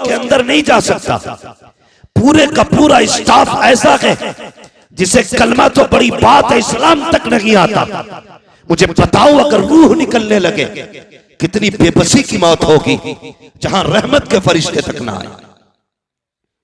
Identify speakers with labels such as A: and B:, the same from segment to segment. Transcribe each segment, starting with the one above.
A: उसके अंदर नहीं जा सकता। पूरे का पूरा स्टाफ ऐसा है जिसे कलमा तो बड़ी बात है, इस्लाम तक नहीं आता। मुझे बताओ अगर रूह निकलने लगे कितनी बेबसी की मौत होगी जहां रहमत के फरिश्ते तक ना आए।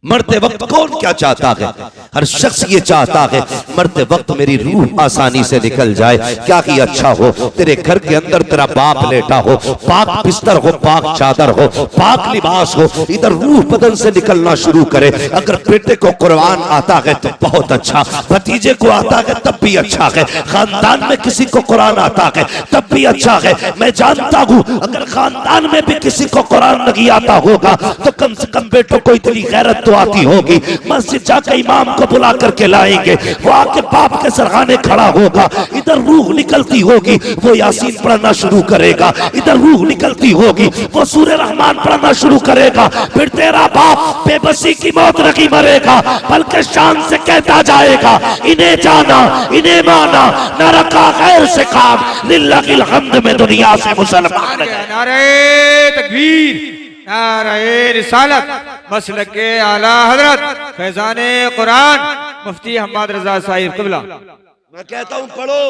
A: मरते वक्त कौन क्या चाहता है? हर शख्स ये चाहता है मरते वक्त मेरी रूह आसानी से निकल जाए। क्या ही अच्छा हो तेरे घर के अंदर तेरा बाप लेटा हो, पाक बिस्तर हो, पाक चादर हो, पाक लिबास हो, इधर रूह बदन से निकलना शुरू करे। अगर बेटे को कुरान आता है तो बहुत अच्छा, भतीजे को आता है तब भी अच्छा है, खानदान में किसी को कुरान आता है तब भी अच्छा है। मैं जानता हूं अगर खानदान में भी किसी को कुरान नहीं आता होगा तो कम से कम बेटों को इतनी गैरत तो आती होगी। मस्जिद जाकर इमाम को बुला करके लाएंगे, वो आके बाप के सरहाने खड़ा होगा, इधर रूह निकलती होगी वो यासीन पढ़ना शुरू करेगा, इधर रूह निकलती होगी वो सूरह रहमान पढ़ना शुरू करेगा। फिर तेरा बाप बेबसी की मौत नहीं मरेगा बल्कि शान से कहता जाएगा इन्हें जाना, इन्हें माना, न रखा गैर से काम, लिल्लाहिल हम्द में दुनिया से मुसलमान।
B: नारे तकबीर, नारे रिसालत, मसलक के आला हजरत फैजाने कुरान मुफ्ती हम्मद रजा साहिब क़िबला।
A: मैं कहता हूं पढ़ो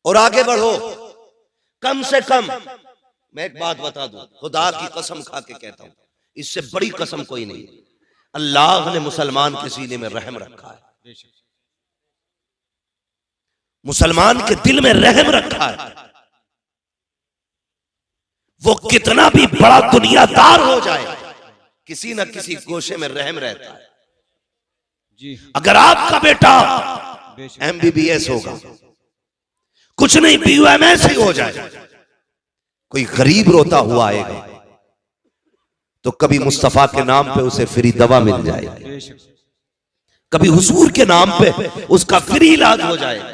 A: और आगे बढ़ो। कम से कम मैं एक बात बता दूं, खुदा की कसम खा के कहता हूं, इससे बड़ी कसम कोई नहीं। अल्लाह ने मुसलमान के सीने में रहम रखा है, मुसलमान के दिल में रहम रखा है। वो कितना भी बड़ा दुनियादार हो जाए किसी न किसी गोशे में रहम रहता है।
B: जी।
A: अगर आपका बेटा MBBS होगा, कुछ नहीं PUMS ही हो जाए, कोई गरीब रोता हुआ आएगा तो कभी मुस्तफा के नाम पे उसे फ्री दवा मिल जाएगी, कभी हुजूर के नाम पे उसका फ्री इलाज हो जाएगा।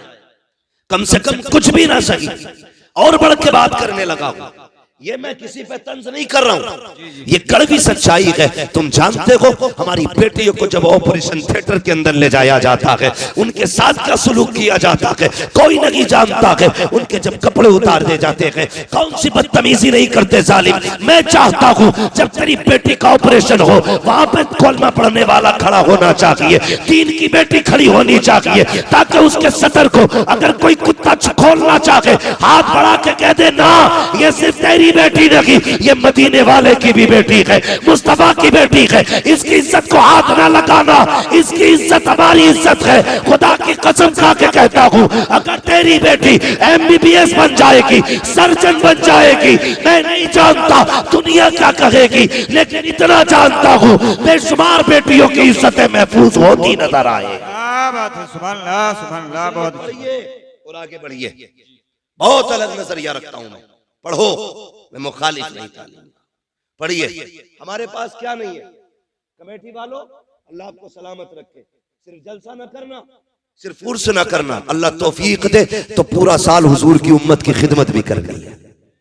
A: कम से कम कुछ भी ना सही और बढ़ के बात करने लगा हूं। ये मैं किसी पे तंज नहीं कर रहा हूं, ये कड़वी सच्चाई है। तुम जानते हो हमारी बेटियों को जब ऑपरेशन थिएटर के अंदर ले जाया जाता है उनके साथ क्या सलूक किया जाता है कोई नहीं जानता है। उनके जब कपड़े उतार दे जाते हैं कौन सी बदतमीजी नहीं करते जालिम। मैं चाहता हूं जब तेरी बेटी का ऑपरेशन हो वहां पे कलमा पढ़ने वाला खड़ा होना चाहिए, दीन की बेटी खड़ी होनी चाहिए, ताकि उसके सतर को अगर कोई कुत्ता खोलना चाहे हाथ बढ़ा के कह दे ना ये सिर्फ तेरी बेटी नहीं, ये मदीने वाले की भी बेटी है, मुस्तफा की बेटी है, इसकी इज्जत को हाथ ना लगाना, इसकी इज्जत हमारी इज्जत है। खुदा की कसम खा के कहता हूं अगर तेरी बेटी MBBS बन जाएगी, सर्जन बन जाएगी, मैं नहीं जानता दुनिया क्या कहेगी, लेकिन इतना जानता हूं बेशुमार बेटियों की इज्जतें महफूज होती नजर आए।
B: सुभान अल्लाह, सुभान अल्लाह। बहुत
A: बढ़िए और आगे बढ़िए। बहुत अलग नजरिया रखता हूं मैं, पढ़ो, मैं मुखालिफ नहीं तालीम। पढ़िए। हमारे पास क्या नहीं है कमेटी वालों, अल्लाह आपको सलामत रखे, सिर्फ जलसा ना करना, सिर्फ उर्स ना करना, अल्लाह तौफीक दे तो पूरा साल हुजूर की उम्मत की खिदमत भी करनी है।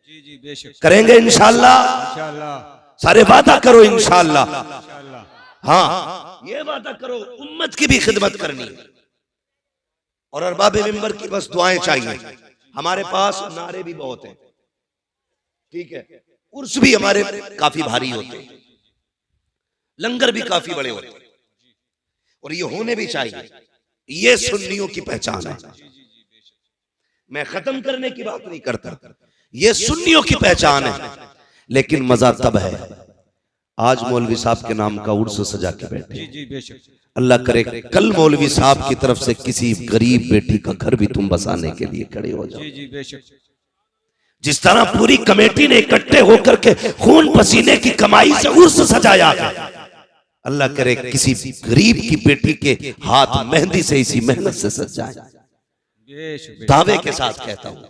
B: जी जी बेशक
A: करेंगे इंशाअल्लाह। सारे वादा करो इंशाअल्लाह। हाँ ये वादा करो उम्मत की भी खिदमत करनी है और अरबाब मिंबर की बस दुआएं चाहिए। हमारे पास नारे भी बहुत हैं, ठीक है, उर्स भी हमारे काफी भारी होते हैं, लंगर भी काफी बड़े होते हैं और ये होने भी चाहिए। ये सुन्नियों की पहचान है। मैं खत्म करने की बात नहीं करता, ये सुन्नियों की पहचान है। लेकिन मजा तब है आज मौलवी साहब के नाम का उर्स सजा के बैठे। अल्लाह करे कल मौलवी साहब की तरफ से किसी गरीब बेटी का घर भी तुम बसाने के लिए खड़े हो जाओ। जिस तरह पूरी कमेटी ने इकट्ठे होकर के खून पसीने की कमाई से उर्स सजाया है, अल्लाह करे किसी गरीब की बेटी के हाथ मेहंदी से इसी मेहनत से सज जाए। दावे के साथ कहता हूं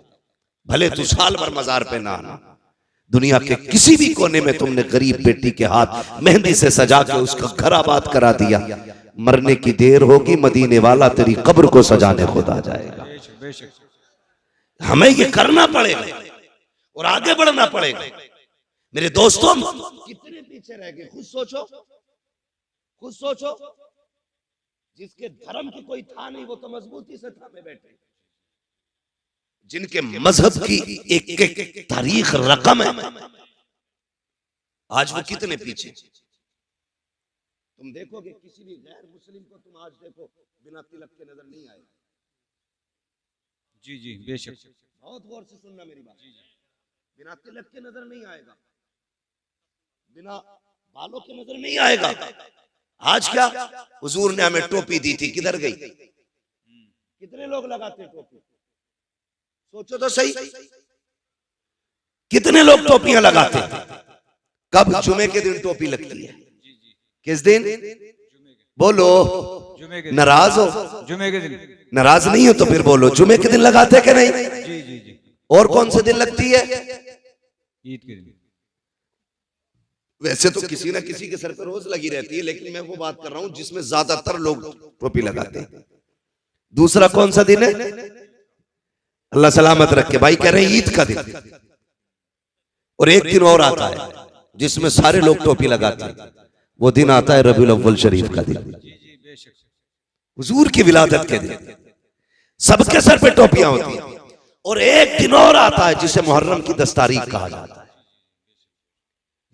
A: भले तू साल भर मजार पे ना आना, दुनिया के किसी भी कोने में तुमने गरीब बेटी के हाथ मेहंदी से सजा के उसका घर आबाद करा दिया, मरने की देर होगी मदीने वाला तेरी कब्र को सजाने खुद आ जाएगा। हमें ये करना पड़ेगा और आगे बढ़ना पड़ेगा। मेरे दोस्तों कितने पीछे रह गए, खुद सोचो, खुद सोचो। जिसके धर्म की कोई था नहीं वो तो मजबूती से थामे बैठे, जिनके मजहब की एक एक तारीख रकम है आज वो कितने पीछे। तुम देखोगे किसी भी गैर मुस्लिम को, तुम आज देखो बिना तिलक के नजर नहीं आएगा।
B: जी जी बेशक।
A: बहुत गौर से सुनना मेरी बात। बिना तिलक के नजर नहीं आएगा, बिना बालों के नजर नहीं आएगा। आज क्या हुजूर ने हमें टोपी दी थी, किधर गई? कितने लोग लगाते हैं टोपी? सोचो तो सही, कितने लोग टोपियां लगाते हैं? कब? जुमे के दिन टोपी लगती है। किस दिन? बोलो, नाराज हो?
B: जुमे के दिन।
A: नाराज नहीं हो तो फिर बोलो, जुमे के दिन लगाते कि नहीं?
B: जी जी जी।
A: और कौन से दिन लगती है?
B: ईद के दिन।
A: वैसे तो किसी ना किसी के सर पर रोज लगी रहती है, लेकिन मैं वो बात कर रहा हूं जिसमें ज्यादातर लोग टोपी लगाते हैं। दूसरा कौन सा दिन है? अल्लाह सलामत रखे भाई, कह रहे हैं ईद का दिन। और एक दिन और आता है जिसमें सारे लोग टोपी लगाते हैं, वो दिन आता है रबीउल अव्वल शरीफ का दिन, हुजूर की विलादत के दिन। सबके सर पे टोपियां होती हैं। और एक दिन और आता है जिसे मुहर्रम की 10 तारीख कहा जाता है,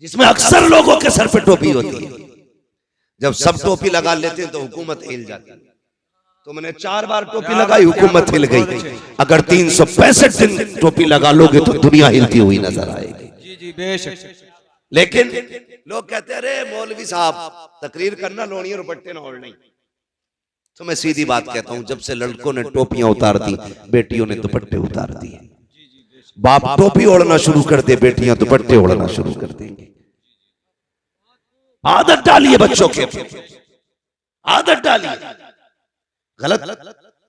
A: जिसमें अक्सर लोगों के सर पे टोपी होती है। जब सब टोपी लगा लेते हैं तो हुकूमत हिल जाती है। तो मैंने 4 बार टोपी लगाई, हुकूमत हिल गई। अगर 365 दिन टोपी लगा लोगे तो दुनिया हिलती हुई नजर आएगी।
B: जी जी बेशक।
A: लेकिन लोग कहते हैं अरे मौलवी साहब तकरीर करना, लोनी और दुपट्टे ना ओढ़ने। तो मैं सीधी बात कहता हूं, जब से लड़कों ने टोपियां उतार दी, बेटियों ने दुपट्टे उतार दिए। बाप टोपी ओढ़ना शुरू कर दे, बेटियां दुपट्टे ओढ़ना शुरू कर देंगी। आदत डालिए बच्चों के, आदत डालिए। गलत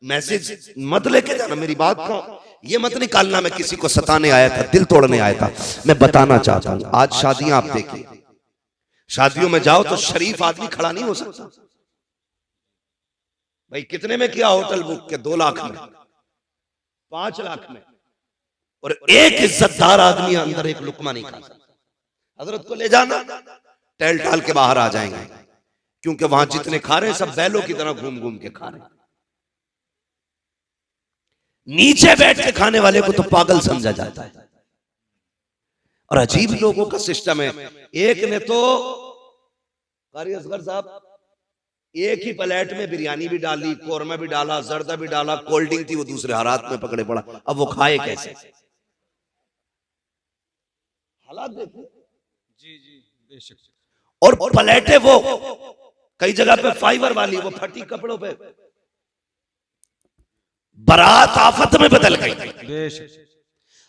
A: मैसेज मत लेके जाना। मेरी बात का ये मत निकालना मैं किसी को सताने आया था, दिल तोड़ने आया था। मैं बताना चाहता हूं, आज शादियां आप देखिए, शादियों में जाओ तो शरीफ आदमी खड़ा नहीं हो सकता। भाई कितने में किया होटल बुक के? 2 लाख में, 5 लाख में। और एक इज्जतदार आदमी अंदर एक लुकमा नहीं खा सकता। हजरत को ले जाना, टहल टाल के बाहर आ जाएंगे, क्योंकि वहां जितने खा रहे हैं सब बैलों की तरह घूम घूम के खा रहे हैं। नीचे बैठ के खाने वाले को तो पागल समझा जाता है। और अजीब लोगों का सिस्टम है। एक ने तो कारी असगर साहब एक ही प्लेट में बिरयानी भी डाली, कोरमा भी डाला, जर्दा भी डाला, कोल्ड ड्रिंक थी, वो दूसरे हालात में पकड़े पड़ा। अब वो खाए कैसे? हालात देखो।
B: जी जी बेशक।
A: और प्लेटें वो कई जगह पे फाइबर वाली, वो फटी कपड़ों पे। बारात आफत में बदल गई।
B: बेशक।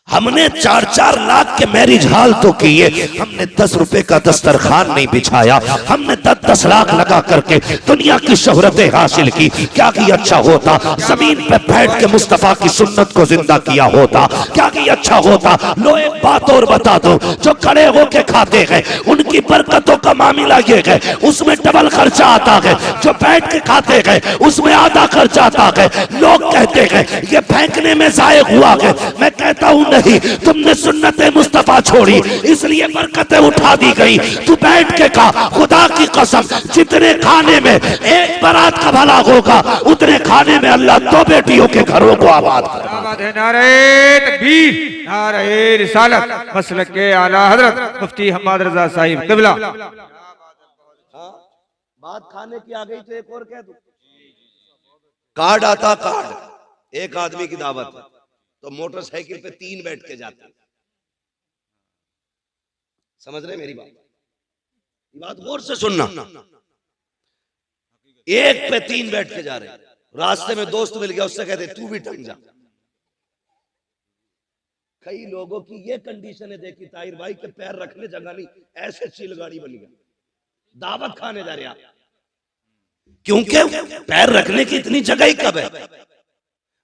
A: हमने 4-4 लाख के मैरिज हाल तो किए, हमने 10 रुपए का दस्तरखान नहीं बिछाया। हमने 10-10 लाख लगा करके दुनिया की शोहरतें हासिल की। क्या कि अच्छा होता जमीन पे बैठ के मुस्तफा की सुन्नत को जिंदा किया होता। क्या कि अच्छा होता। लो एक बात और बता दो, जो खड़े होके खाते हैं उनकी बरकतों का मामला ये है, उसमें डबल खर्चा आता है। जो बैठ के खाते हैं उसमें आधा खर्चा आता है। लोग कहते हैं ये फेंकने में जाये हुआ है। मैं कहता हूं नहीं, तुमने सुन्नते मुस्तफा छोड़ी इसलिए बरकतें उठा दी गई। तू बैठ के खा, खुदा की कसम जितने खाने में एक बारात का भला होगा, उतने खाने में अल्लाह 2 बेटियों के घरों को आबाद करेगा।
B: नारे तकबीर, नारे रिसालत, मसलक के आला हजरत मुफ्ती हम्माद रजा साहिब क़िबला।
A: बात खाने की आ गई तो एक और कह दूं, कार्ड आता, कार्ड एक आदमी की दावत तो मोटरसाइकिल पे 3 बैठ के जाते। समझ रहे मेरी बात? ये बात गौर से सुनना। एक पे 3 बैठ के जा रहे, रास्ते में दोस्त मिल गया, उससे कहते तू भी टंग जा। कई लोगों की ये कंडीशन है देखी ताहिर भाई के पैर रखने जगह नहीं, ऐसे चिलगाड़ी बन गया। दावत खाने जा रहे, क्योंकि पैर रखने की इतनी जगह ही कब है?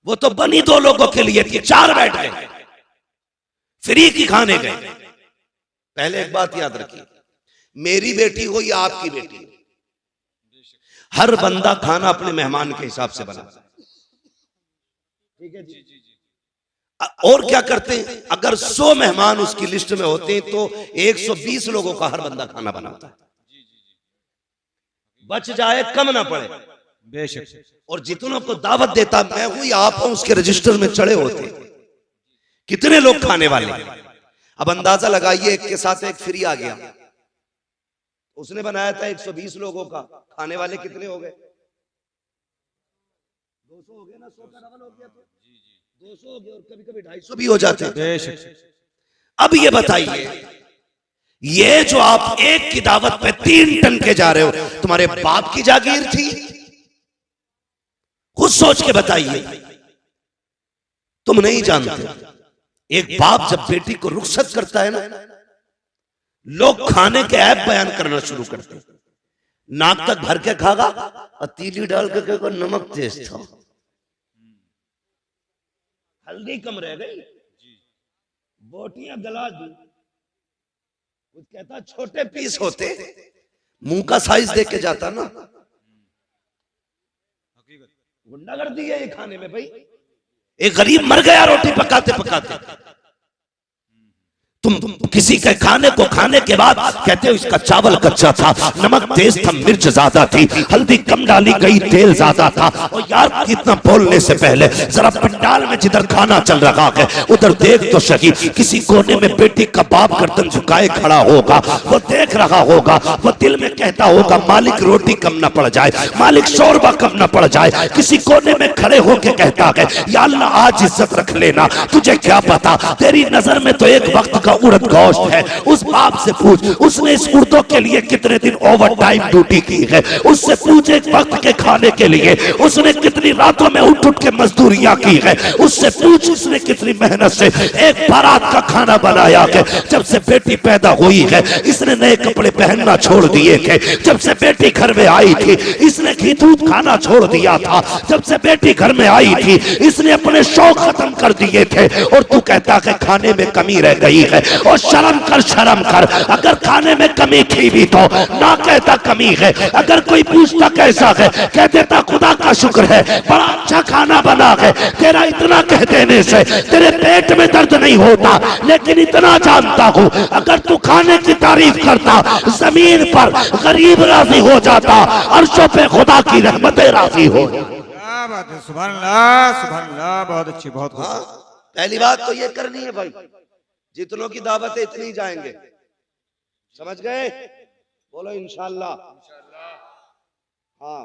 A: वो तो बनी 2 लोगों के लिए थी, 4 बैठ गए, फ्री की खाने गए। पहले एक बात याद रखिए, मेरी बेटी हो या आपकी बेटी हो, हर बंदा खाना अपने मेहमान के हिसाब से बनाता है। ठीक है जी? और क्या करते हैं, अगर 100 मेहमान उसकी लिस्ट में होते हैं तो 120 लोगों का हर बंदा खाना बनाता है, बच जाए कम ना पड़े।
B: बेशक।
A: और जितनों को दावत देता मैं हूं या आप हूं, उसके रजिस्टर में चढ़े होते कितने लोग खाने वाले। अब अंदाजा लगाइए, एक के साथ एक फ्री आ गया, उसने बनाया था 120 लोगों का, खाने वाले कितने हो गए? 200 हो गए ना, 100 का डबल हो गया तो 200 हो गए, और कभी कभी 250 भी हो जाते हैं। अब ये बताइए, ये जो आप एक की दावत पे 3 टन के जा रहे हो, तुम्हारे बाप की जागीर थी? खुद सोच के बताइए, तुम नहीं जानते। एक बाप जब बेटी को रुखसत करता है ना, लोग खाने के ऐप बयान करना शुरू करते हैं। नाक तक भर के खागा और तीली डाल के कहेगा नमक तेज था, हल्दी कम रह गई, बोटियां गला दी। कुछ कहता छोटे पीस होते, मुंह का साइज देख के जाता ना। गुंडागर्दी है ये खाने में भाई। एक गरीब मर गया रोटी पकाते पकाते, तुम किसी के खाने को खाने के बाद कहते हो इसका चावल कच्चा था, नमक तेज था, मिर्च ज्यादा थी, हल्दी कम डाली गई, तेल ज्यादा था। और यार इतना बोलने से पहले जरा पंडाल में जिधर खाना चल रहा है उधर देख तो सही। किसी कोने में बेटी का बाप गर्दन झुकाए खड़ा होगा, वो देख रहा होगा, वो दिल में कहता होगा मालिक रोटी कम ना पड़ जाए, मालिक शोरबा कम ना पड़ जाए। किसी कोने में खड़े होके कहता है या अल्लाह आज इज्जत रख लेना, तुझे क्या पता तेरी नजर में तो एक वक्त का उड़द गोश्त है। उस बाप से पूछ उसने इस उर्दों के लिए कितने दिन ओवर टाइम ड्यूटी की है, उससे पूछ एक वक्त के खाने के लिए उसने कितनी रातों में उठ उठ के मजदूरियां की है, उससे पूछ उसने कितनी मेहनत से एक बारात का खाना बनाया है। जब से बेटी पैदा हुई है इसने नए कपड़े पहनना छोड़ दिए थे, जब से बेटी घर में आई थी इसने घी दूध खाना छोड़ दिया था, जब से बेटी घर में आई थी इसने अपने शौक खत्म कर दिए थे। और तू कहता है खाने में कमी रह गई है। और शर्म कर, शर्म कर, अगर खाने में कमी थी भी तो ना कहता कमी है। अगर कोई पूछता कैसा है कह देता खुदा का शुक्र है बड़ा अच्छा खाना बना है। तेरा इतना कह देने से तेरे पेट में दर्द नहीं होता, लेकिन इतना जानता हूं अगर तू खाने की तारीफ करता जमीन पर गरीब राजी हो जाता, अर्शों पे खुदा की रहमतें राजी हो।
B: क्या बात है, सुभान अल्लाह, सुभान अल्लाह, बहुत अच्छी, बहुत
A: हाँ, पहली बात तो ये करनी है भाई, जितनों की दावत है इतनी जाएंगे, समझ गए? बोलो इंशाल्लाह। हाँ,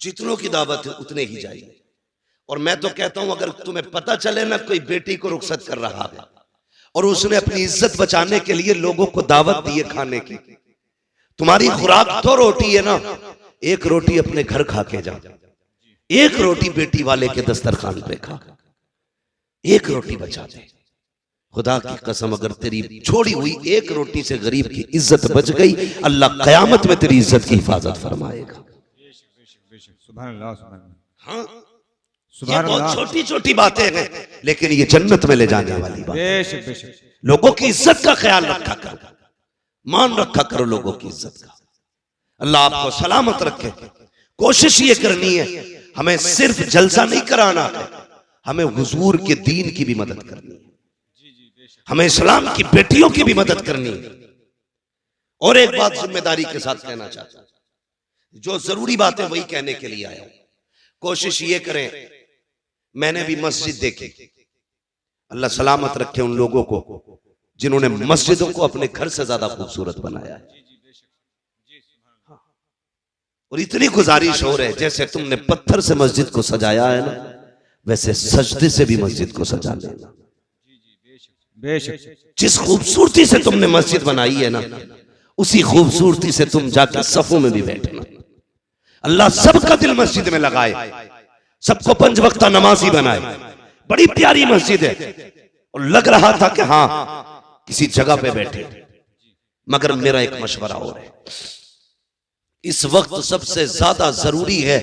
A: जितनों की दावत है उतने ही जाएंगे। और मैं तो कहता हूं अगर तुम्हें पता चले ना कोई बेटी को रुखसत कर रहा है और उसने अपनी इज्जत बचाने के लिए लोगों को दावत दी है खाने की, तुम्हारी खुराक तो रोटी है ना, एक रोटी अपने घर खा के जा, एक रोटी बेटी वाले के दस्तरखान पे खा, एक रोटी बचा दे। खुदा की कसम अगर तेरी छोड़ी हुई एक रोटी से गरीब की इज्जत बच गई, अल्लाह कयामत में तेरी इज्जत की हिफाजत फरमाएगा।
B: सुभान अल्लाह, सुभान अल्लाह।
A: हाँ,
B: सुभान
A: ये बहुत
B: अल्लाह।
A: छोटी छोटी बातें हैं लेकिन ये जन्नत में ले जाने वाली बात।
B: बेशक बेशक।
A: लोगों की इज्जत का ख्याल रखा करो, मान रखा करो लोगों की इज्जत का। अल्लाह आपको सलामत रखे। कोशिश ये करनी है हमें सिर्फ जलसा नहीं कराना है, हमें हुजूर के दीन की भी मदद करनी है, हमें इस्लाम की बेटियों की भी मदद करनी है। और एक बात जिम्मेदारी के साथ कहना चाहता हूं, जो जरूरी बातें वही कहने के लिए आया हूं। कोशिश ये करें, मैंने भी मस्जिद देखी, अल्लाह सलामत रखे उन लोगों को जिन्होंने मस्जिदों को अपने घर से ज्यादा खूबसूरत बनाया है। और इतनी गुजारिश हो रही है जैसे तुमने पत्थर से मस्जिद को सजाया है ना, वैसे सजदे से भी मस्जिद को सजा लेना। जिस खूबसूरती से तुमने मस्जिद बनाई है ना, उसी खूबसूरती से तुम जाकर सफों में भी बैठना। अल्लाह सबका दिल मस्जिद में लगाए, सबको 5 वक्ता नमाजी बनाए। बड़ी प्यारी मस्जिद है और लग रहा था कि हाँ किसी जगह पे बैठे। मगर मेरा एक मशवरा और है, इस वक्त सबसे ज्यादा जरूरी है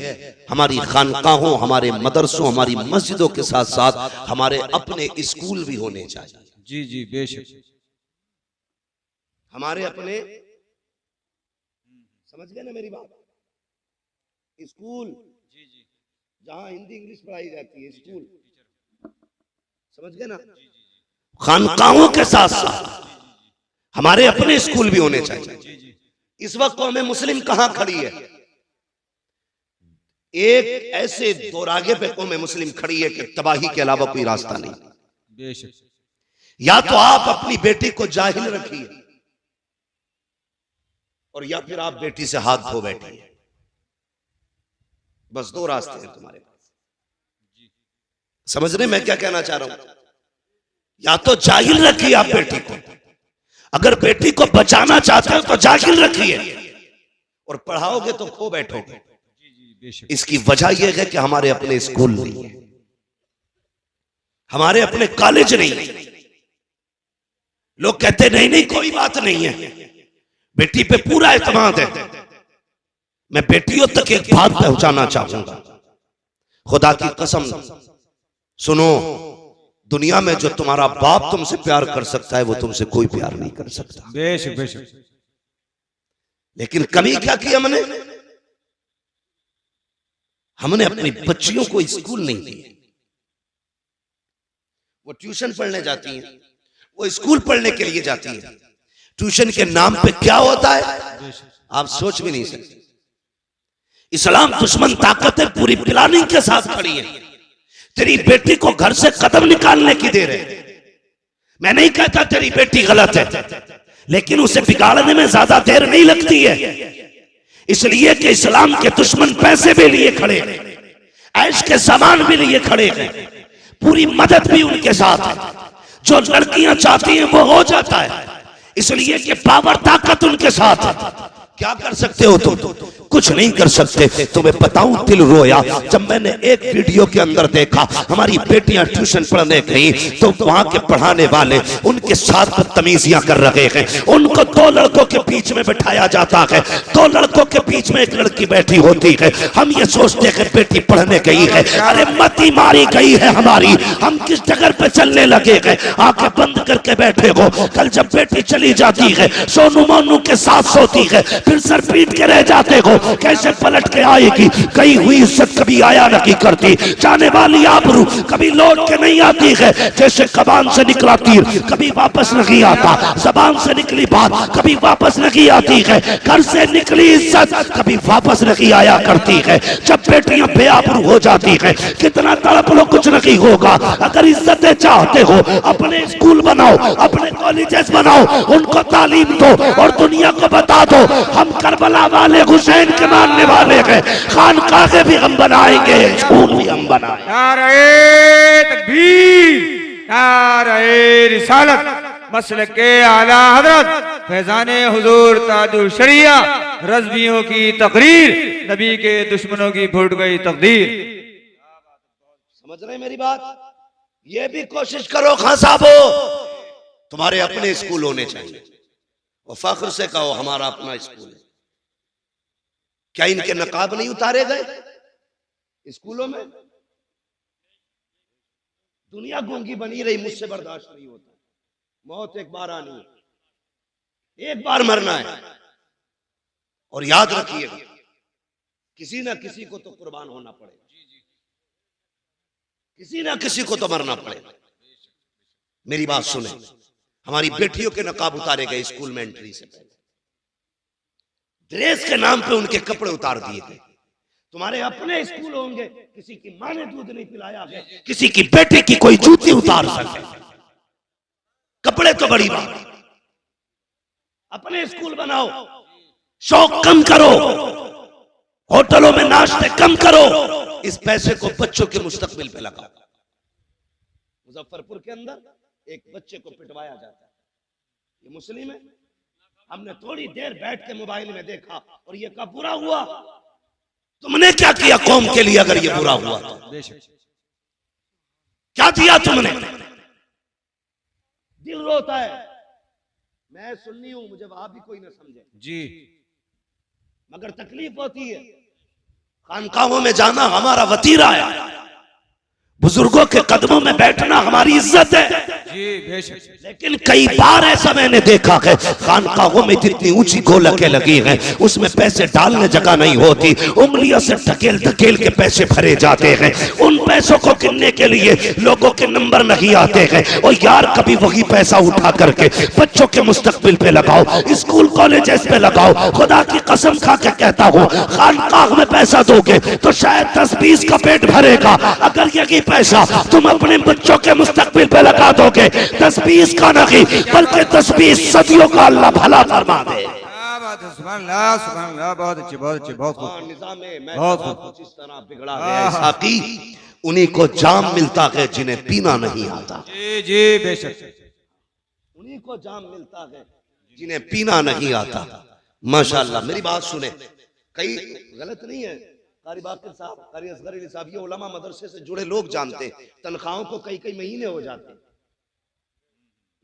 A: हमारी खानकाहों, हमारे मदरसों, हमारी मस्जिदों के साथ साथ हमारे अपने स्कूल भी होने चाहिए।
B: जी जी बेशक।
A: हमारे अपने, समझ गए ना मेरी बात? स्कूल जहां हिंदी इंग्लिश पढ़ाई जाती है, स्कूल, समझ गए ना? खानकाहों के साथ साथ हमारे अपने स्कूल भी होने चाहिए। इस वक्त हमें मुस्लिम कहां खड़ी है? एक ऐसे दोरागे पे कौम मुस्लिम खड़ी है कि तबाही के अलावा कोई रास्ता नहीं।
B: बेशक।
A: या तो आप अपनी बेटी को जाहिल रखिए, और या फिर आप बेटी से हाथ धो बैठिए। बस दो रास्ते हैं तुम्हारे पास। समझ रहे मैं क्या कहना चाह रहा हूं? या तो जाहिल रखिए आप बेटी को, अगर बेटी को बचाना चाहते हो तो जाहिल रखिए, और पढ़ाओगे तो खो बैठोगे। इसकी वजह यह है कि हमारे अपने स्कूल नहीं है, हमारे अपने कॉलेज नहीं है। लोग कहते नहीं नहीं कोई बात नहीं है, बेटी पे पूरा एतमाद है। मैं बेटियों तक एक बात पहुंचाना चाहूंगा, खुदा की कसम सुनो, दुनिया में जो तुम्हारा बाप तुमसे प्यार कर सकता है वो तुमसे कोई प्यार नहीं कर सकता।
B: बेशक बेशक।
A: लेकिन कमी क्या की हमने? हमने अपनी बच्चियों को स्कूल नहीं दिए। वो ट्यूशन पढ़ने जाती हैं, वो स्कूल पढ़ने के लिए जाती है। ट्यूशन के नाम पे क्या होता है आप सोच भी नहीं सकते। इस्लाम दुश्मन ताकतें पूरी प्लानिंग के साथ खड़ी है, तेरी बेटी को घर से कदम निकालने की दे रहे। मैं नहीं कहता तेरी बेटी गलत है, लेकिन उसे बिगाड़ने में ज्यादा देर नहीं लगती है, इसलिए कि इस्लाम के दुश्मन पैसे भी लिए खड़े हैं, ऐश के सामान भी लिए खड़े हैं, पूरी मदद भी उनके साथ है। जो लड़कियां चाहती हैं वो हो जाता है, इसलिए कि पावर ताकत उनके साथ है। क्या कर सकते हो तुम? कुछ नहीं कर सकते। तुम्हें बताऊं दिल रोया जब मैंने एक वीडियो के अंदर देखा, हमारी बेटियां ट्यूशन पढ़ने गई तो वहां के पढ़ाने वाले उनके साथ बदतमीजियां कर रहे हैं। उनको दो लड़कों के बीच में बिठाया जाता है, दो लड़कों के बीच में एक लड़की बैठी होती है। हम ये सोचते हैं बेटी पढ़ने गई है, अरे मती मारी गई है हमारी, हम किस जगह पे चलने लगे हैं? आंखें बंद करके बैठे हो। कल जब बेटी चली जाती है, सोनू मोनू के साथ सोती है, फिर सर पीट के रह जाते हो। कैसे पलट के आएगी? गई हुई इज्जत कभी आया नहीं करती, जाने वाली आबरू कभी लौट के नहीं आती है। जैसे कबान से निकला तीर कभी वापस नहीं आता, जबान से निकली बात कभी वापस नहीं आती है, घर से निकली इज्जत कभी वापस नहीं आया करती है। जब बेटियां बेआबरू हो जाती है, कितना तड़प लो कुछ नहीं होगा। अगर इज्जतें चाहते हो, अपने स्कूल बनाओ, अपने कॉलेजेस बनाओ, उनको तालीम दो और दुनिया को बता दो हम करबला वाले हुसैन के मानने वाले हैं। खानकाहे भी हम बनाएंगे, स्कूल भी हम बनाएंगे।
B: नारे तकबीर, नारे रिसालत, मसलक के आला हजरत फैजाने हुजूर ताजुल शरिया, रज़वियों की तकरीर, नबी के दुश्मनों की फूट गई तकदीर।
A: समझ रहे मेरी बात? ये भी कोशिश करो खां साहबो, तुम्हारे अपने स्कूल होने चाहिए। और फख्र से कहो हमारा अपना स्कूल है। क्या इनके नकाब नहीं उतारे गए स्कूलों में? दुनिया गूंगी बनी रही, मुझसे बर्दाश्त नहीं होता। मौत एक बार आनी है, एक बार मरना है। और याद रखिएगा किसी ना किसी को तो कुर्बान होना पड़ेगा, किसी ना किसी को तो मरना पड़ेगा। मेरी बात सुने, हमारी बेटियों के नकाब उतारे गए स्कूल में एंट्री से पहले, ड्रेस के नाम पे उनके कपड़े उतार दिए गए। तुम्हारे अपने स्कूल होंगे, किसी की मां ने दूध नहीं पिलाया है, किसी की बेटे की कोई जूती उतार सके, कपड़े तो बड़ी बात। अपने स्कूल बनाओ, शौक कम करो, होटलों में नाश्ते कम करो, इस पैसे को बच्चों के मुस्तकबिल पे लगाओ। मुजफ्फरपुर के अंदर एक बच्चे को पिटवाया जाता है, ये मुस्लिम है। हमने थोड़ी देर बैठ के मोबाइल में देखा और ये कब बुरा हुआ। तुमने क्या किया कौम के लिए? अगर ये बुरा हुआ तो क्या दिया तुमने? दिल रोता है। मैं सुन्नी हूं, मुझे वहां भी कोई ना समझे
B: जी,
A: मगर तकलीफ होती है। खानकाहों में जाना हमारा वतीरा है, बुजुर्गों के कदमों में बैठना हमारी इज्जत है।
B: जी बेशक।
A: लेकिन कई बार ऐसा मैंने देखा है, खानकाहों में जितनी ऊंची गोलकें लगी हैं उसमें पैसे डालने जगह नहीं होती, उंगलियों से ढकेल ढकेल के पैसे भरे जाते हैं। उन पैसों को गिनने के लिए लोगों के नंबर नहीं आते हैं। और यार कभी वही पैसा उठा करके बच्चों के मुस्तकबिल पे लगाओ, स्कूल कॉलेजेस पे लगाओ। खुदा की कसम खा के कहता हूँ, खानकाह में पैसा दोगे तो शायद 10-20 का पेट भरेगा। अगर यही पैसा तुम अपने बच्चों के मुस्तकबिल पे लगा दोगे, 10-20 का नहीं बल्कि 10-20 सदियों का अल्लाह भला फरमा दे।
B: बात है, सुभान अल्लाह, सुभान अल्लाह, बहुत अच्छी, बहुत अच्छी, बहुत खूब।
A: निजाम
B: बहुत
A: कुछ इस तरह बिगड़ा गया साकी, उन्हीं को जाम मिलता है जिन्हें पीना नहीं आता।
B: जी जी बेशक,
A: उन्हीं को जाम मिलता है जिन्हें पीना नहीं आता। माशाअल्लाह, मेरी बात सुने, कई गलत नहीं है, कारी बाकर साहब, कारी असगर अली साहब, ये उलमा मदरसे से जुड़े लोग जानते हैं, तनख्वाहों को कई कई महीने हो जाते हैं।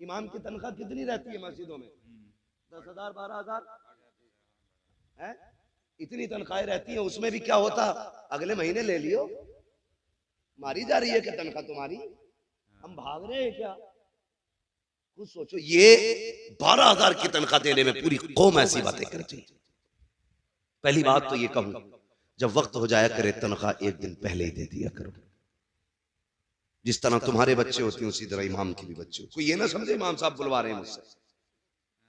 A: इमाम की तनख्वाह कितनी रहती है मस्जिदों में? 10,000 12,000 है, इतनी तनख्वाहें रहती हैं। उसमें भी क्या होता, अगले महीने ले लियो, मारी जा रही है क्या तनख्वाह तुम्हारी? हम भाग रहे हैं क्या? कुछ सोचो। ये 12,000 की तनख्वाह देने में पूरी कौम ऐसी बातें करती है। पहली बात तो ये कहूं, जब वक्त हो जाया करे तनख्वाह एक दिन पहले ही दे दिया करो। जिस तरह तुम्हारे बच्चे होते हैं उसी तरह इमाम के भी बच्चे। कोई ये ना समझे इमाम साहब बुलवा रहे हैं मुझसे,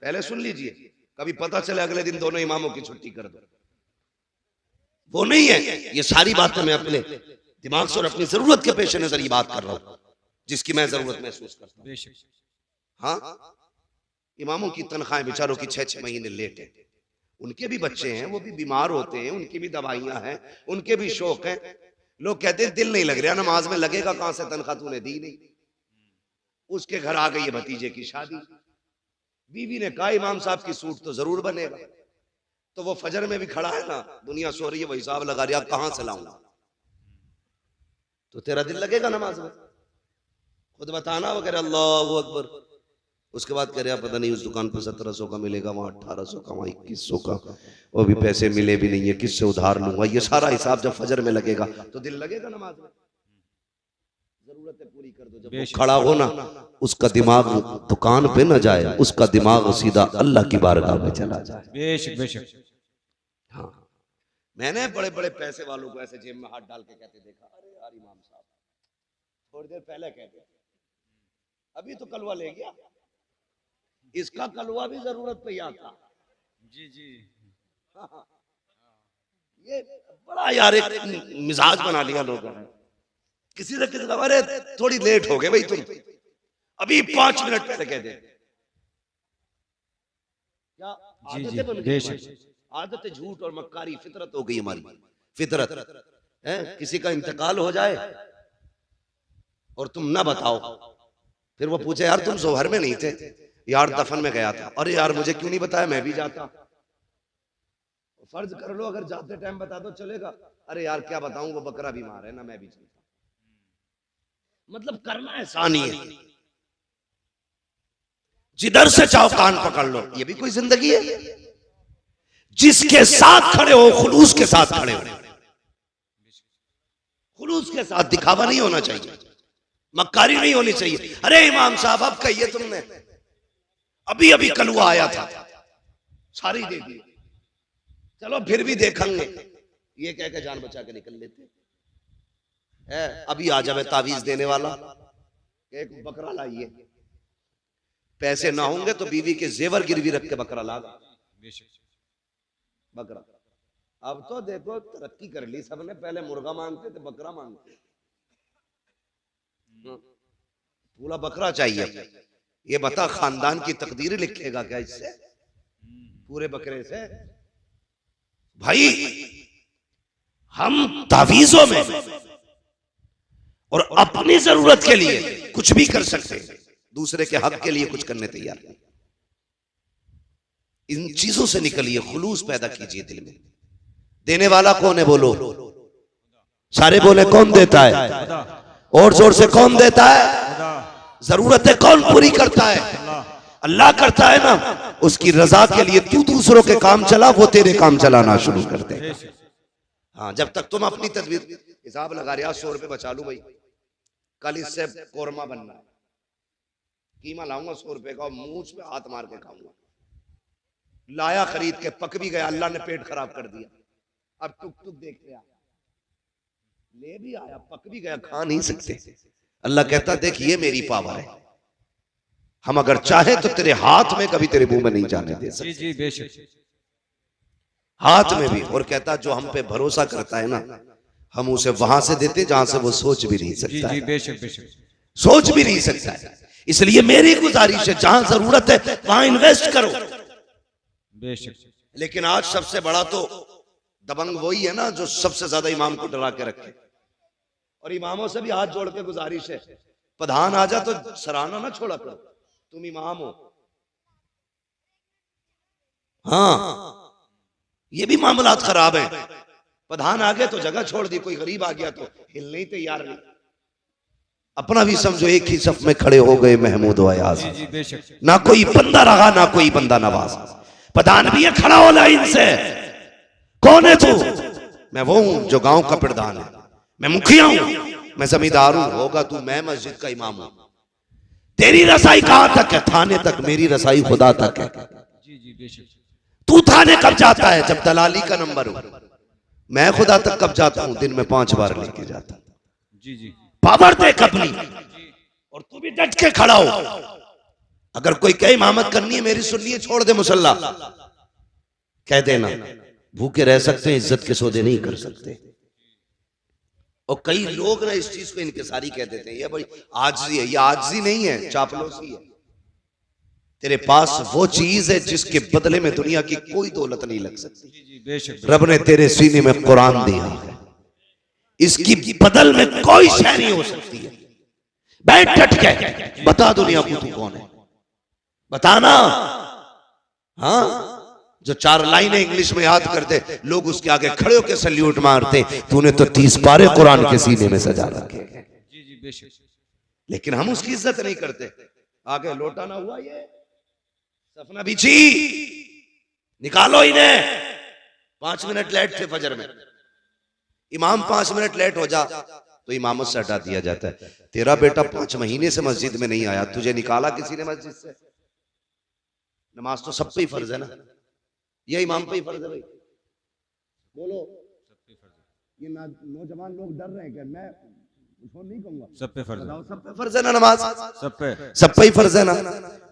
A: पहले सुन लीजिए, कभी पता चले अगले दिन दोनों इमामों की छुट्टी कर दो। वो नहीं है। ये सारी बातें मैं अपने दिमाग से और अपनी जरूरत के पेश नजर ये बात कर रहा हूं, जिसकी मैं जरूरत महसूस करता हूं। हाँ, इमामों की तनख्वाहें बेचारों की 6-6 महीने लेट है। उनके भी बच्चे हैं, वो भी बीमार होते हैं, उनकी भी दवाइयां हैं, उनके भी शौक हैं। लोग कहते हैं दिल नहीं लग रहा नमाज में, लगेगा कहां से, तनख्वाह तूने दी नहीं। उसके घर आ गई है भतीजे की शादी, बीवी ने कहा इमाम साहब की सूट तो जरूर बनेगा, तो वो फजर में भी खड़ा है ना, दुनिया सो रही है, वो हिसाब लगा रहा कहां से लाऊंगा, तो तेरा दिल लगेगा नमाज में? खुद बताना वगैरह, अल्लाह अकबर। उसके बाद कह रहा पता नहीं उस दुकान पर 1700 का मिलेगा, वहां 1800 का, वहां 2100 का, वो भी पैसे मिले भी नहीं है, किससे उधार लूंगा। ये सारा हिसाब जब फजर में लगेगा तो दिल लगेगा नमाज में? जरूरतें पूरी कर दो। जब वो खड़ा हो ना, उसका दिमाग दुकान पे न जाए, उसका दिमाग सीधा अल्लाह की बारगाह में चला जाए।
B: बेशक बेशक।
A: हाँ, मैंने बड़े बड़े पैसे वालों को ऐसे जेब में हाथ डाल के कहते देखा, अरे यार इमाम साहब थोड़ी देर पहले कहते, अभी तो कलवा ले गया, इसका कलवा भी जरूरत पे आता।
B: जी जी।
A: ये बड़ा यार एक मिजाज बना लिया लोगों ने। किसी ने किसी अरे थोड़ी लेट हो गए भाई, तुम अभी 5 मिनट पहले कह दे। क्या आदतें बन गई? आदतें झूठ और मक्कारी फितरत हो गई हमारी। फितरत है, किसी का इंतकाल हो जाए और तुम ना बताओ, फिर वो पूछे यार तुम जोहर में नहीं थे, यार दफन में गया था, अरे यार मुझे क्यों नहीं बताया, मैं भी जाता। फर्ज कर लो अगर जाते टाइम बता दो चलेगा, अरे यार क्या बताऊं वो बकरा बीमार है ना, मैं भी चलता। मतलब करना आसान ही है, जिधर से चाहो कान पकड़ लो। ये भी कोई जिंदगी है? जिसके साथ खड़े हो खुलूस के साथ खड़े हो, खुलूस के साथ, दिखावा नहीं होना चाहिए, मक्कारी नहीं होनी चाहिए। अरे इमाम साहब अब कहिए तुमने, अभी अभी कलवा आया था, सारी दे दी, चलो फिर भी देखेंगे, ये कह के जान बचा के निकल लेते है। अभी आ जावे तावीज देने वाला, एक बकरा लाइए, पैसे ना होंगे तो बीवी के जेवर गिरवी रख के बकरा ला, बकरा। अब तो देखो तरक्की कर ली सबने, पहले मुर्गा मांगते थे, बकरा मांगते, पूरा बकरा चाहिए। ये बता खानदान की तकदीर लिखेगा क्या इससे, पूरे बकरे से? भाई हम तावीजों में और अपनी जरूरत के लिए कुछ भी कर सकते, दूसरे के हक के लिए कुछ करने तैयार नहीं। इन चीजों से निकलिए, खुलूस पैदा कीजिए दिल में। देने वाला कौन है बोलो? सारे बोले कौन देता है? और जोर से कौन देता है? जरूरतें कौन पूरी करता है? अल्लाह करता है ना। उसकी रजा के लिए तू दूसरों के काम चला, वो तेरे काम चलाना शुरू कर दे। हाँ, जब तक तुम अपनी तदबीर हिसाब लगा रहे, 100 रुपए बचा लू भाई, कल इससे कोरमा बनना है, कीमा लाऊंगा 100 रुपए का, मुंह पे हाथ मार के खाऊंगा। लाया खरीद के, पक भी गया, अल्लाह ने पेट खराब कर दिया। अब टुक टुक देख रहा, ले भी आया, पक भी गया, खा नहीं सकते। अल्लाह कहता देख ये मेरी पावर है, हम अगर चाहे तो तेरे हाथ में कभी तेरे मुंह में नहीं जाने दे सकते। जी बेशक, हाथ में भी। और कहता जो हम पे भरोसा करता है ना, हम उसे वहां से देते जहां से वो सोच भी नहीं सकता। जी बेशक बेशक, सोच भी नहीं सकता है। इसलिए मेरी गुजारिश है, जहां जरूरत है वहां इन्वेस्ट करो। बेशक लेकिन आज सबसे बड़ा तो दबंग वही है ना जो सबसे ज्यादा इमाम को डरा के रखे। और इमामों से भी हाथ जोड़ के गुजारिश है, प्रधान आ जा तो सराहना ना छोड़ा करो, तुम इमाम हो। हाँ, ये भी मामलात खराब है। प्रधान आ गए तो जगह छोड़ दी, कोई गरीब आ गया तो हिलने ही तैयार नहीं। अपना भी समझो एक ही सफ में खड़े हो गए महमूद अयाज, ना कोई बंदा रहा ना कोई बंदा नवाज। प्रधान भी है खड़ा हो लाइन से, कौन है तू? मैं वो हूं जो गांव का प्रधान है, मैं मुखिया हूं, मैं जमींदार हूं। होगा तू, मैं मस्जिद का इमाम हूं। तेरी रसाई कहां तक है? थाने तक। मेरी रसाई खुदा तक है। तू थाने कब जाता है? जब दलाली का नंबर हो। मैं खुदा तक कब जाता हूं? दिन में 5 बार लेके जाता हूं। पावर देख अपनी, और तू भी डट के खड़ा हो। अगर कोई कहे इमामत करनी है मेरी सुननी है, छोड़ दे मुसल्ला, कह देना। भूखे रह सकते हैं, इज्जत के सौदे नहीं कर सकते। और कई लोग ना इस चीज को इनकिसारी कह देते हैं, ये बड़ी आजिज़ी है। ये आजिज़ी नहीं है, चापलूसी है। तेरे पास वो चीज है जिसके बदले में दुनिया की कोई दौलत नहीं लग सकती। रब ने तेरे सीने में कुरान दिया है, इसकी बदल में कोई शय नहीं हो सकती है। बैठ डट के बता दुनिया को तू कौन है, बताना। हाँ, जो 4 लाइनें इंग्लिश में याद करते लोग उसके आगे खड़े होकर सल्यूट मारते। तूने तो 30 पारे कुरान के सीने में सजा रखे। लेकिन हम उसकी इज्जत नहीं करते। आगे लौटाना हुआ, ये सपना बिछी, निकालो इन्हें। 5 मिनट लेट थे फजर में, इमाम 5 मिनट लेट हो जा तो इमामत से हटा दिया जाता है। तेरा बेटा 5 महीने से मस्जिद में नहीं आया, तुझे निकाला किसी ने मस्जिद से? नमाज तो सब पे ही फर्ज है ना, ये इमाम पे ही फर्ज है भाई। बोलो, ये नौजवान लोग डर रहे हैं कि मैं उसको नहीं कहूंगा। सब पे फर्ज है, सब पे फर्ज है ना नमाज, सब पे ही फर्ज है ना।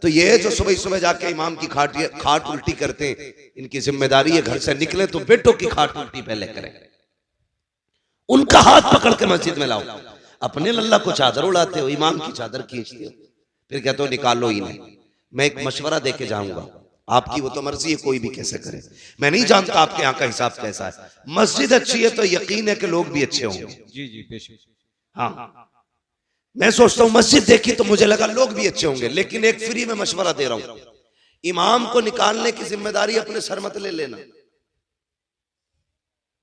A: तो ये जो सुबह सुबह जाके इमाम की खाट उल्टी करते हैं, इनकी जिम्मेदारी है घर से निकले तो बेटों की खाट उल्टी पहले करें, उनका हाथ पकड़ के मस्जिद में लाओ। अपने लल्ला को चादर उड़ाते हो, इमाम की चादर खींचते हो, फिर कहते हो निकालो ही नहीं। मैं एक मशवरा दे के जाऊंगा, आपकी वो तो मर्जी है, कोई भी कैसे करे। मैं नहीं जानता आपके यहाँ का हिसाब कैसा है। मस्जिद अच्छी है तो यकीन है कि लोग भी अच्छे होंगे। जी जी बेशक। हाँ, मैं सोचता हूँ मस्जिद देखी तो मुझे लगा लोग भी अच्छे होंगे। लेकिन एक फ्री में मशवरा दे रहा हूँ, इमाम को निकालने की जिम्मेदारी अपने सर मत ले लेना,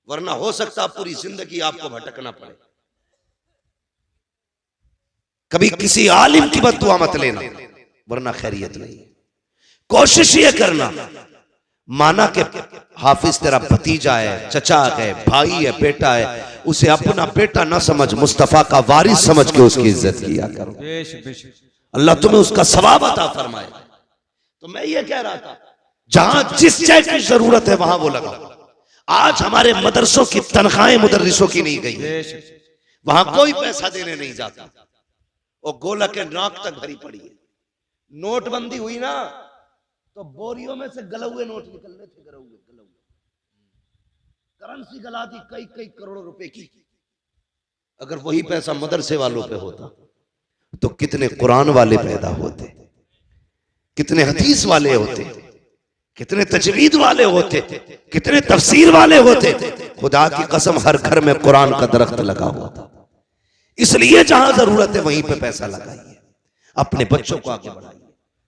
A: वरना हो सकता पूरी जिंदगी आपको भटकना पड़े। कभी किसी आलिम की बद्दुआ मत लेना, वरना खैरियत नहीं। कोशिश ये करना, माना कि हाफिज तेरा भतीजा है, चचा है, भाई है, बेटा है, उसे अपना बेटा ना समझ, मुस्तफा का वारिस समझ के उसकी इज्जत किया करो। अल्लाह तुम्हें उसका सवाब अता फरमाए। तो मैं ये कह रहा था, जहां जिस चीज की जरूरत है वहां वो लगाओ। आज हमारे मदरसों की तनख्वाहें मुदर्रिसों की नहीं गई, वहां कोई पैसा देने नहीं जाता, और गोला के नाक तक भरी पड़ी है। नोटबंदी हुई ना तो बोरियों में से गले हुए नोट निकलने थे, गले हुए करेंसी गला दी कई कई करोड़ों रुपए की। अगर वही पैसा मदरसे वालों पे होता तो कितने कुरान वाले पैदा होते, कितने हदीस वाले होते, कितने तजवीद वाले होते, कितने तफसीर वाले होते। खुदा की कसम हर घर में कुरान का दरख्त लगा हुआ था। इसलिए जहां जरूरत है वहीं पे पैसा लगाइए, अपने बच्चों को आगे बढ़ाइए।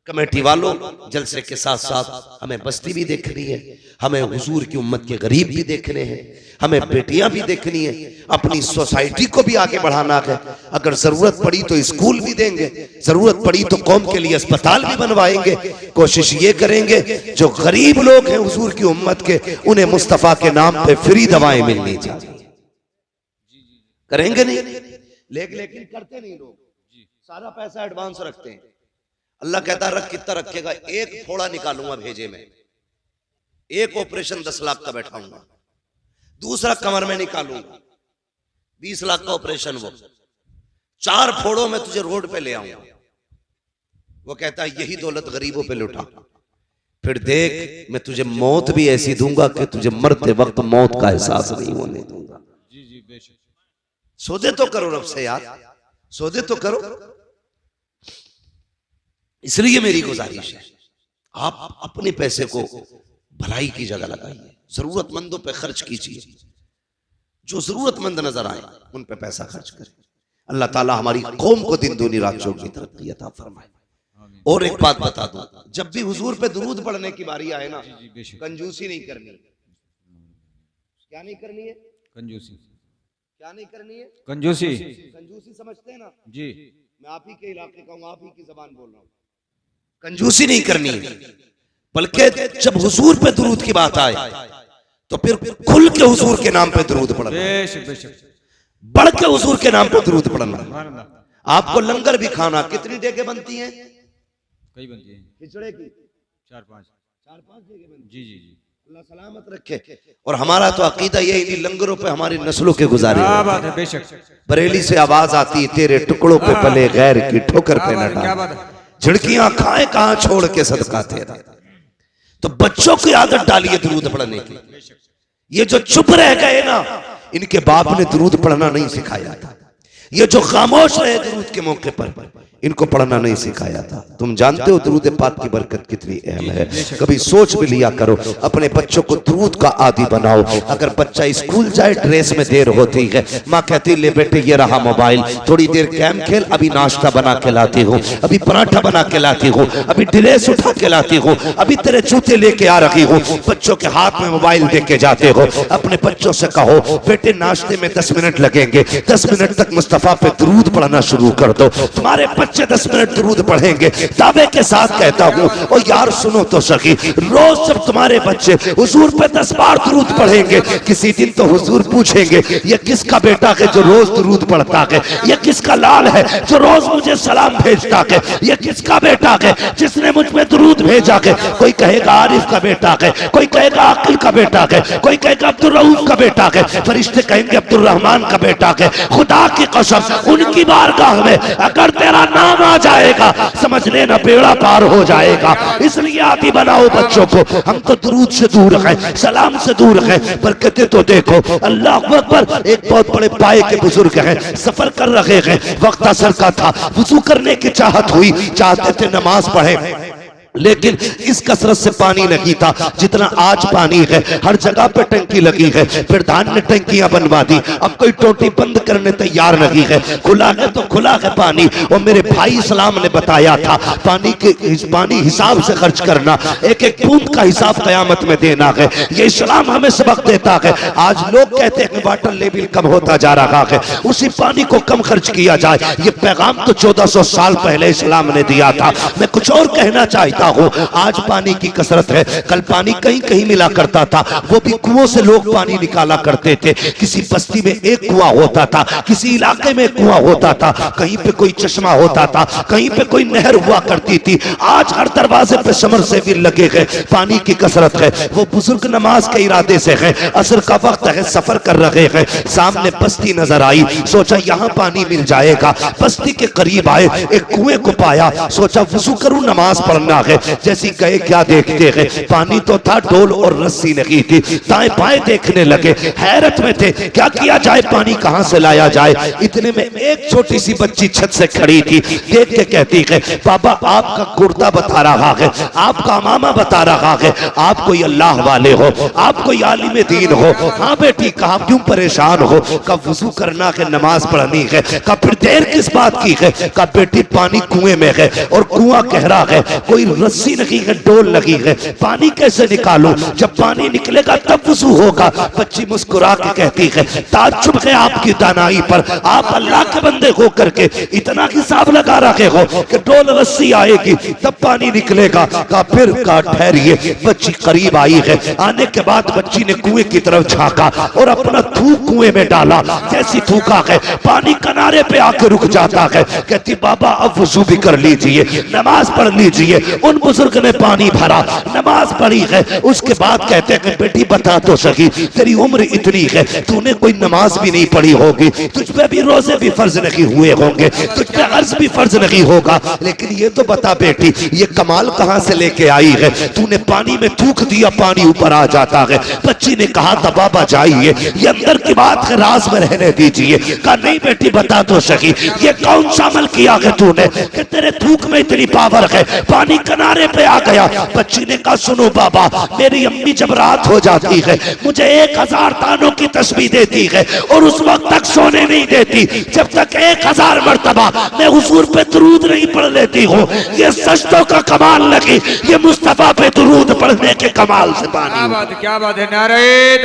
A: कमेटी वालों, जलसे के साथ साथ हमें बस्ती भी देखनी है, हमें हुजूर की उम्मत के गरीब भी देखने हैं, हमें बेटियां भी देखनी है, अपनी सोसाइटी को भी आगे बढ़ाना है। अगर जरूरत पड़ी तो स्कूल भी देंगे, जरूरत पड़ी तो कौम के लिए अस्पताल भी बनवाएंगे। कोशिश ये करेंगे जो गरीब लोग हैं हुजूर की उम्मत के, उन्हें मुस्तफा के नाम पे फ्री दवाएं मिलनी चाहिए। करेंगे नहीं, लेकिन करते नहीं लोग, सारा पैसा एडवांस रखते हैं। अल्लाह कहता रख, कितना रखेगा? एक फोड़ा निकालूंगा भेजे में, एक ऑपरेशन 10 लाख का बैठाऊंगा, दूसरा कमर में निकालूंगा 20 लाख का ऑपरेशन, वो 4 फोड़ों में तुझे रोड पे ले आऊंगा। वो कहता है यही दौलत गरीबों पे लुटा, फिर देख मैं तुझे मौत भी ऐसी दूंगा कि तुझे मरते वक्त मौत का एहसास नहीं होने दूंगा। जी जी बेशक। सौदे तो करो रब से यार, सौदे तो करो। इसलिए मेरी गुजारिश है, आप अपने पैसे को भलाई की जगह लगाइए, जरूरतमंदों पे खर्च कीजिए, जो जरूरतमंद नजर आए उन पे पैसा खर्च करें। अल्लाह ताला हमारी कौम को दिन दूनी रात चौगुनी तरक्की अता फरमाए। और एक बात बता दूं, जब भी हुजूर पे दुरूद पढ़ने की बारी आए ना, कंजूसी नहीं करनी। क्या नहीं करनी है? कंजूसी। क्या नहीं करनी है?
B: कंजूसी।
A: कंजूसी समझते हैं ना
B: जी,
A: मैं आप ही के इलाके का हूं, आप ही की जबान बोल रहा हूं। कंजूसी नहीं करनी है, बल्कि जब हुजूर पे दुरूद की बात आए तो फिर खुल के हुजूर के नाम पे दुरूद पढ़ना,
B: बेशक बेशक,
A: बढ़ के हुजूर के नाम पे दुरूद पढ़ना। आपको लंगर भी खाना, कितनी डेगे बनती हैं?
B: कई बनती हैं
A: खिचड़े की
B: 4-5
A: डेगे बनती।
B: जी जी जी,
A: अल्लाह सलामत रखे। और हमारा तो अकीदा ये इन्हीं लंगरों पे हमारी नस्लों के गुजारे।
B: क्या बात है, बेशक।
A: बरेली से आवाज आती है, तेरे टुकड़ों पे पले गैर की ठोकर पे न
B: क्या
A: डाल,
B: बात है,
A: झिड़कियां खाए कहां छोड़ के सदका तेरा। तो बच्चों की आदत डालिए दुरूद पढ़ने की। ये जो चुप रह गए ना, इनके बाप ने दुरूद पढ़ना नहीं सिखाया था। ये जो खामोश रहे दुरूद के मौके पर, इनको पढ़ना नहीं सिखाया था। तुम जानते हो दुरूद पाक की बरकत कितनी अहम है। कभी सोच भी लिया करो, अपने बच्चों को दुरूद का आदी बनाओ। अगर बच्चा स्कूल जाए, ड्रेस में देर होती है, माँ कहती ले बेटे ये रहा मोबाइल, थोड़ी देर गेम खेल, अभी नाश्ता बना के लाती हूँ, अभी पराठा बना के लाती हूँ, अभी ड्रेस उठा के लाती हूँ, अभी तेरे जूते लेके आ रही हूँ। बच्चों के हाथ में मोबाइल दे के जाते हो। अपने बच्चों से कहो बेटे नाश्ते में 10 मिनट लगेंगे, 10 मिनट तक मुस्तफा पे दुरूद पढ़ना शुरू कर दो। तुम्हारे बच्चे 10 मिनट दुरूद पढ़ेंगे। दावे के साथ कहता हूँ, और यार सुनो तो सही, रोज जब तुम्हारे बच्चे हुजूर पे 10 बार दुरूद पढ़ेंगे, किसी दिन तो हुजूर पूछेंगे ये किसका बेटा है जो रोज दुरूद पढ़ता है, ये किसका लाल है जो रोज मुझे सलाम भेजता है, ये किसका बेटा है जिसने मुझ पे दुरूद भेजा है। कोई कहेगा आरिफ का बेटा है, कोई कहेगा आकिल का बेटा है, कोई कहेगा अब्दुल रऊफ का बेटा है, फरिश्ते कहेंगे अब्दुल रहमान का बेटा है। खुदा की कसम उनकी बारगाह में अगर तेरा नाम आ जाएगा, समझ लेना बेड़ा पार हो जाएगा। इसलिए आदि बनाओ बच्चों को। हम तो दुरूद से दूर हैं, सलाम से दूर हैं, पर कहते तो देखो अल्लाह अकबर। एक बहुत बड़े पाए के बुजुर्ग हैं, सफर कर रहे हैं, वक्त असर का था, वुजू करने की चाहत हुई, चाहते थे नमाज पढ़े, लेकिन इस कसरत से पानी नहीं था जितना आज पानी है। हर जगह पे टंकी लगी है, प्रधान ने टंकियां बनवा दी, अब कोई टोटी बंद करने तैयार नहीं है। खुला है तो खुला है पानी। और मेरे भाई इस्लाम ने बताया था पानी हिसाब से खर्च करना, एक एक बूंद का हिसाब कयामत में देना है। ये इस्लाम हमें सबक देता है। आज लोग कहते हैं वाटर लेवल कम होता जा रहा है, उसी पानी को कम खर्च किया जाए। ये पैगाम तो 1400 साल पहले इस्लाम ने दिया था। मैं कुछ और कहना चाहता हूं, आज पानी की कसरत है, कल पानी कहीं कहीं मिला करता था, वो भी कुओं से लोग पानी निकाला करते थे। किसी बस्ती में एक कुआं होता था, किसी इलाके में कुआं होता था, कहीं पे कोई चश्मा होता था, कहीं पे कोई नहर हुआ करती थी। आज हर दरवाजे पे समर से भी लगे गए। पानी की कसरत है। वो बुजुर्ग नमाज के इरादे से है, असर का वक्त है, सफर कर रहे हैं, सामने बस्ती नजर आई, सोचा यहाँ पानी मिल जाएगा। बस्ती के करीब आए, एक कुएं को पाया, सोचा वुजू करूं नमाज पढ़ना है। जैसी गए क्या देखते हैं, पानी तो था, डोल और रस्सी नहीं थी। दाएं बाएं देखने लगे, हैरत में थे, क्या किया जाए, पानी कहां से लाया जाए। इतने में एक छोटी सी बच्ची छत से खड़ी थी, देख के कहती है बाबा आपका कुर्ता बता रहा है, आपका मामा बता रहा है, आप कोई अल्लाह वाले हो, आप कोई आलिम दीन हो। हाँ बेटी, कहा क्यों परेशान हो, कब वुजू करना है, नमाज पढ़नी है, कब फिर देर किस बात की है, कब बेटी पानी कुएं में है और कुआं गहरा है, कोई रस्सी लगी है, डोल लगी है, पानी कैसे निकालूं, जब पानी निकलेगा तब वुजू होगा। बच्ची मुस्कुरा के कहती है ताज्जुब है आपकी दानाई पर, आप अल्लाह के बंदे हो करके इतना हिसाब लगा रखे हो कि डोल रस्सी आएगी तब पानी निकलेगा। का फिर का ठहरिए, बच्ची करीब आई है, आने के बाद बच्ची ने कुएं की तरफ झांका और अपना थूक कुएं में डाला। जैसी थूका है, पानी किनारे पे आके रुक जाता है। कहती बाबा अब वुजू भी कर लीजिए, नमाज पढ़ लीजिए। उन बुजुर्ग ने पानी भरा, नमाज पढ़ी है। उसके बाद कहते हैं बेटी बता तो सही, तेरी उम्र इतनी है, तूने कोई नमाज भी नहीं पढ़ी होगी, तुझ पे भी रोजे भी फर्ज नहीं हुए होंगे, तुझ पे अर्ज भी फर्ज नहीं होगा, लेकिन ये तो बता बेटी ये कमाल कहां से लेके आई है, तूने पानी में थूक दिया, पानी ऊपर आ जाता है। बच्ची ने कहा था बाबा जाइए, ये अंदर की बात है, राज में रहने दीजिए। कहा नहीं बेटी बता तो सही, ये कौन सा अमल किया है तूने कि तेरे थूक में इतनी पावर है, पानी का किनारे पे आ गया। बच्ची ने कहा सुनो बाबा, मेरी अम्मी जब रात हो जाती है मुझे 1000 तानों की तस्बीह देती है और उस वक्त तक सोने नहीं देती जब तक 1000 मर्तबा मैं हुजूर पे दुरूद नहीं पढ़ लेती हूँ। ये सजदों का कमाल लगी, ये मुस्तफा पे दुरूद पढ़ने के कमाल से पानी।
B: क्या बात है, नारे